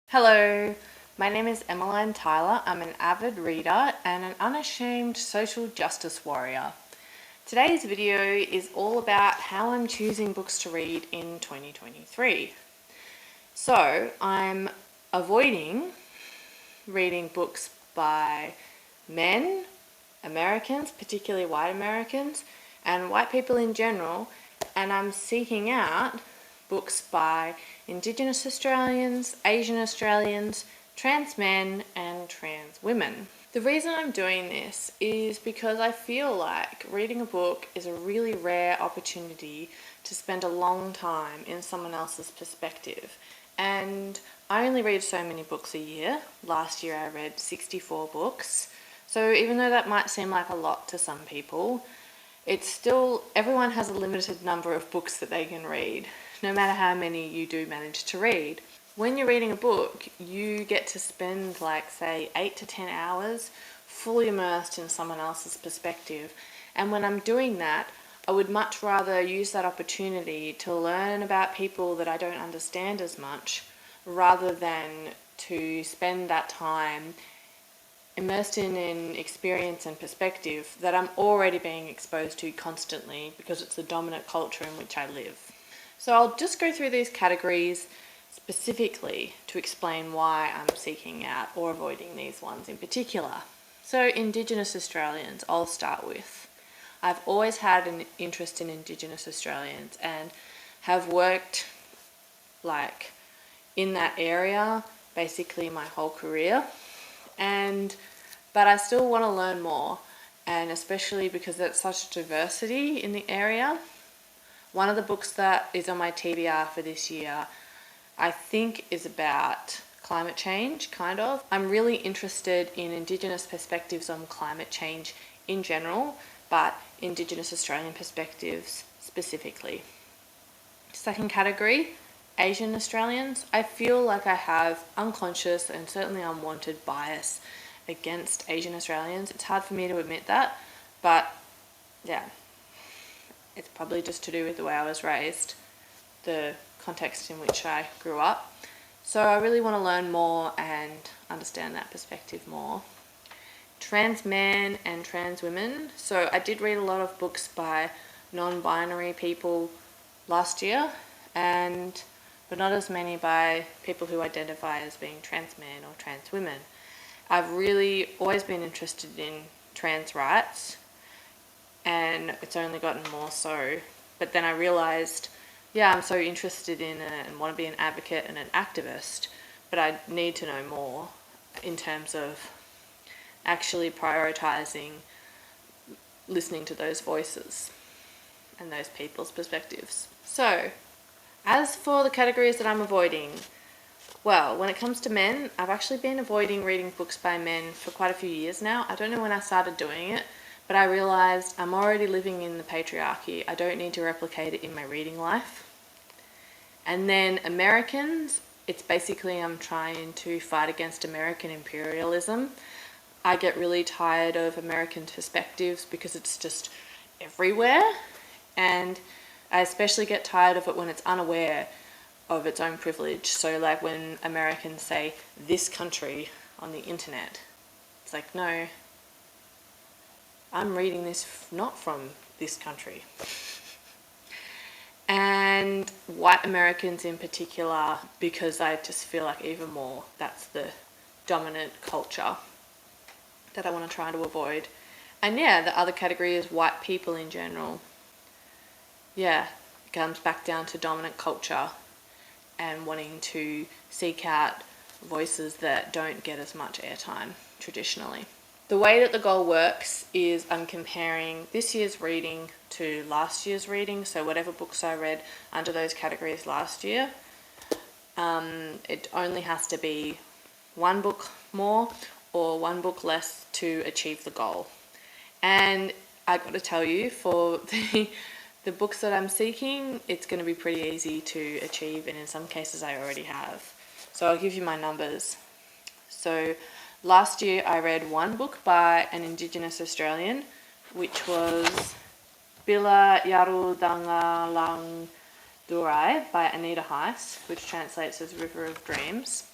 Hello, my name is Emmeline Tyler. I'm an avid reader and an unashamed social justice warrior. Today's video is all about how I'm choosing books to read in 2023. So, I'm avoiding reading books by men, Americans, particularly white Americans, and white people in general, and I'm seeking out books by Indigenous Australians, Asian Australians, trans men, and trans women. The reason I'm doing this is because I feel like reading a book is a really rare opportunity to spend a long time in someone else's perspective. And I only read so many books a year. Last year I read 64 books. So even though that might seem like a lot to some people, it's still, everyone has a limited number of books that they can read, no matter how many you do manage to read. When you're reading a book, you get to spend say 8 to 10 hours fully immersed in someone else's perspective. And when I'm doing that, I would much rather use that opportunity to learn about people that I don't understand as much, rather than to spend that time immersed in an experience and perspective that I'm already being exposed to constantly because it's the dominant culture in which I live. So I'll just go through these categories specifically to explain why I'm seeking out or avoiding these ones in particular. So Indigenous Australians, I'll start with. I've always had an interest in Indigenous Australians and have worked in that area basically my whole career. But I still want to learn more, and especially because there's such diversity in the area. One of the books that is on my TBR for this year, I think, is about climate change, kind of. I'm really interested in Indigenous perspectives on climate change in general, but Indigenous Australian perspectives specifically. Second category, Asian Australians. I feel like I have unconscious and certainly unwanted bias against Asian Australians. It's hard for me to admit that, but yeah, it's probably just to do with the way I was raised, the context in which I grew up. So I really want to learn more and understand that perspective more. Trans men and trans women. So I did read a lot of books by non-binary people last year, but not as many by people who identify as being trans men or trans women. I've really always been interested in trans rights, and it's only gotten more so. But then I realised, I'm so interested in it and want to be an advocate and an activist, but I need to know more in terms of actually prioritising listening to those voices and those people's perspectives. So, as for the categories that I'm avoiding, well, when it comes to men, I've actually been avoiding reading books by men for quite a few years now. I don't know when I started doing it, but I realised I'm already living in the patriarchy. I don't need to replicate it in my reading life. And then Americans, it's basically I'm trying to fight against American imperialism. I get really tired of American perspectives because it's just everywhere, and I especially get tired of it when it's unaware of its own privilege. So when Americans say this country on the internet, it's like, no, I'm reading this not from this country. And white Americans in particular, because I just feel like even more that's the dominant culture that I want to try to avoid. And the other category is white people in general. It comes back down to dominant culture and wanting to seek out voices that don't get as much airtime traditionally. The way that the goal works is I'm comparing this year's reading to last year's reading, so whatever books I read under those categories last year, it only has to be one book more or one book less to achieve the goal. And I got to tell you, for the books that I'm seeking, it's going to be pretty easy to achieve, and in some cases I already have. So I'll give you my numbers. So last year I read one book by an Indigenous Australian, which was Bila Yarudanga Lang Durai by Anita Heiss, which translates as River of Dreams.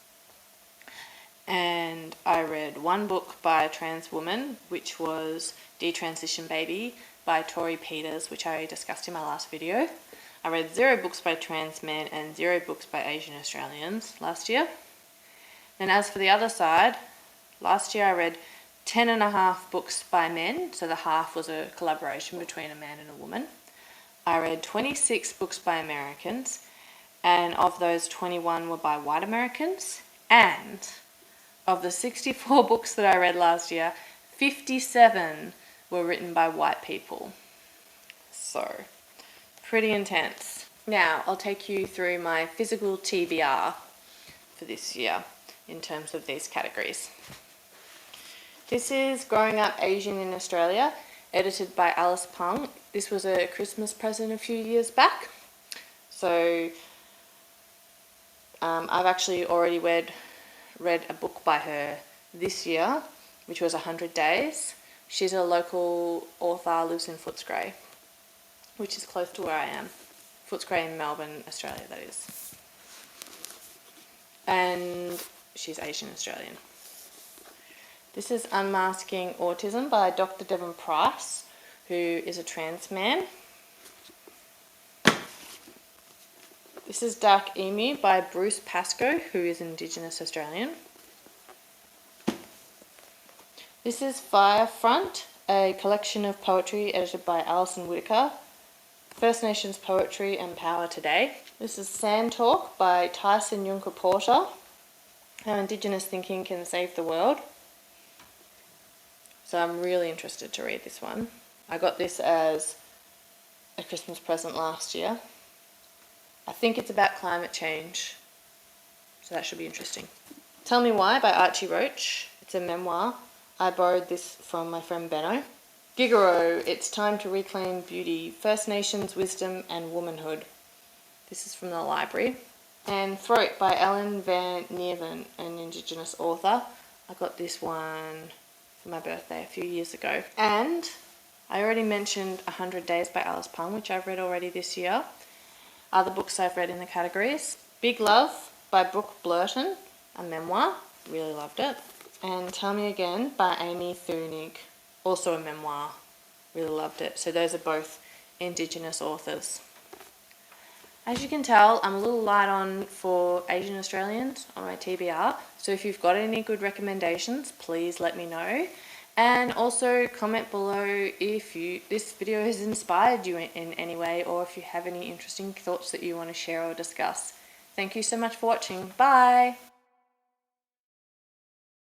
And I read one book by a trans woman, which was Detransition Baby by Tori Peters, which I discussed in my last video. I read 0 books by trans men and 0 books by Asian Australians last year. Then as for the other side, last year I read 10.5 books by men, so the half was a collaboration between a man and a woman. I read 26 books by Americans, and of those 21 were by white Americans, and of the 64 books that I read last year, 57 were written by white people. So, pretty intense. Now, I'll take you through my physical TBR for this year in terms of these categories. This is Growing Up Asian in Australia, edited by Alice Pung. This was a Christmas present a few years back. So, I've actually already read a book by her this year, which was 100 Days. She's a local author, lives in Footscray, which is close to where I am. Footscray in Melbourne, Australia, that is. And she's Asian Australian. This is Unmasking Autism by Dr. Devon Price, who is a trans man. This is Dark Emu by Bruce Pascoe, who is Indigenous Australian. This is Firefront, a collection of poetry edited by Alison Whittaker. First Nations Poetry and Power Today. This is Sand Talk by Tyson Yunker Porter. How Indigenous Thinking Can Save the World. So I'm really interested to read this one. I got this as a Christmas present last year. I think it's about climate change, so that should be interesting. Tell Me Why by Archie Roach. It's a memoir. I borrowed this from my friend Benno. Gigaro, It's Time to Reclaim Beauty, First Nations Wisdom and Womanhood. This is from the library. And Throat by Ellen Van Neerven, an Indigenous author. I got this one for my birthday a few years ago. And I already mentioned 100 Days by Alice Pung, which I've read already this year. Other books I've read in the categories. Big Love by Brooke Blurton, a memoir. Really loved it. And Tell Me Again by Amy Thunig, also a memoir. Really loved it. So those are both Indigenous authors. As you can tell, I'm a little light on for Asian Australians on my TBR. So if you've got any good recommendations, please let me know. And also comment below if this video has inspired you in any way, or if you have any interesting thoughts that you want to share or discuss. Thank you so much for watching. Bye!